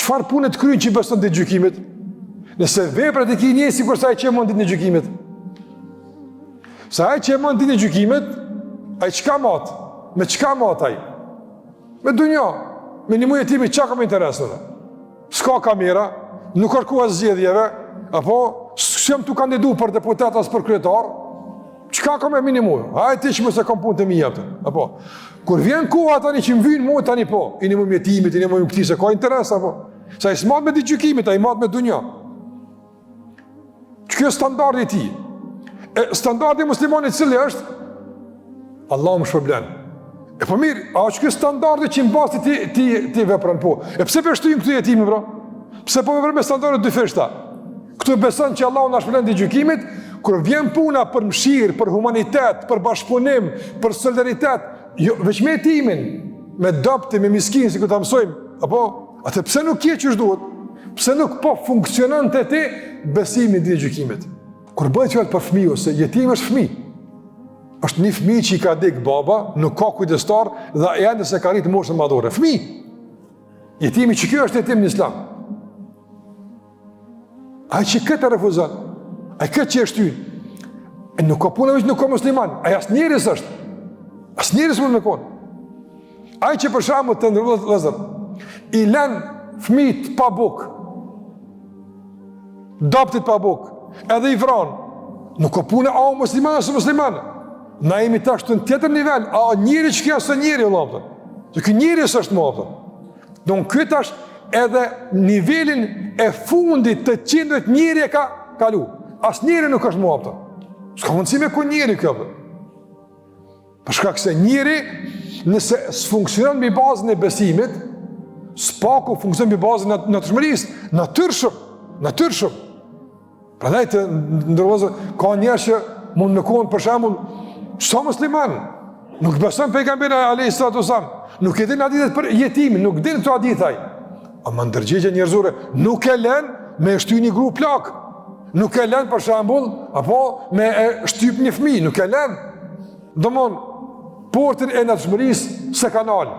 çfarë punë të kryen që i beson ditë gjykimit? Nëse veprat e ki një sikur sa ai që mund ditën e gjykimit. Sa ai që mund ditën e gjykimit, ai çka mat? Me çka mat ai? Me dunjë. Me një jetimi çka ka më interes atë? S'ka kamera, nuk kërkohet zgjedhjeve, apo s'kem tu kandidu për deputet as për kryetar. Çka ka më minimum? Ai ti që mos e kam punë të mia atë. Apo kur vjen koha tani që më vjen mua tani po, i një jetimit, i një këtij se ka interes apo. Sa i smat me ditë gjykimit, ai mat me dunjë. Kjo standardi i tij. Standardi i muslimanit cili është? Allahu më shpërblen. E po mirë, a është kjo standardi që mbas ti vepron po? E pse përshtyjmë këtu jetimin, bro? Pse po veprojmë me standarde dyfishta? Këtu beson që Allahu na shpërblen ditë gjykimit, kur vjen puna për mëshirë, për humanitet, për bashkëpunim, për solidaritet, jo veç me jetimin, me dobti, me miskinë, sikur ta mësojmë, apo atë pse nuk je ç'është duhet? Pse nuk po funksionon te ti besimi ditë gjykimit? Kur bëhet fjalë për fëmijë ose jetim është fëmijë. Është një fëmijë që i ka dek baba, nuk ka kujdestar dhe ende se ka rritë moshën madhore. Fëmijë. Jetimi që kjo është jetim në Islam. Ai që këtë refuzon, ai këtë që është ty, nuk ka punë veç nuk ka musliman, ai as njerëz është. As njerëz mund me kon. Ai që për shembull të ndërvozë vëllazër, i lën fëmijët pa bukë, doptit pa bukë, edhe i vran, nuk ka punë a musliman ose musliman. Na jemi tash në tjetër nivel, a njëri që kjo së njëri, Allah, që kjo njëri së është më, don kjo tash edhe nivelin e fundit të qindrit njëri e ka kalu, as njëri nuk është më, s'ka mundësi me ku njëri kjo, përshka këse njëri, nëse s'funksionon mbi bazën e besimit, s'paku funksionon mbi bazën e natyrshmërisë, natyrshëm. Prandaj të ndërvozë, ka njerëz që mund me kohën për shembull sa musliman, nuk beson pejgamberin alayhis salatu wasallam, nuk e din hadithet për jetimin, nuk din këto hadithaj. Ama ndërgjegje njerëzore nuk e lën me shty një grup plak, nuk e lën për shembull, apo me shtyp një fëmijë, nuk e lën. Domthon portën e natyrshmërisë se kanal.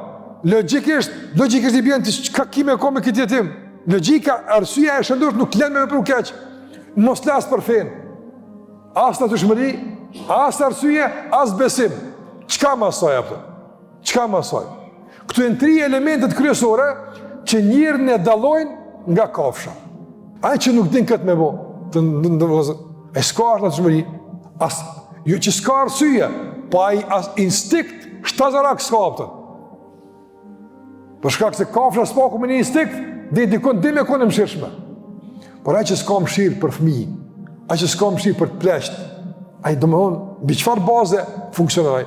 Logjikisht i bën ti çka kimë ka me këtë jetim. Logjika, arsyeja e shëndosh nuk lën me vepru keq. Mos las për fen. As natyrshmëri, as arsye, as besim. Çka më soi apo? Çka më soi? Këto janë tri elementet kryesore që njerëzit e dallojnë nga kafsha. Ai që nuk din këtë me bë, ai s'ka natyrshmëri, as jo që s'ka arsye, po ai as instinkt shtazarak s'ka apo. Për shkak se kafsha s'paku me një instinkt, dhe dikon dhe me kone mëshirshme. Por ai që s'ka mëshirë për fëmijë, ai që s'ka mëshirë për të pleqt, ai domethënë mbi çfarë baze funksionon ai?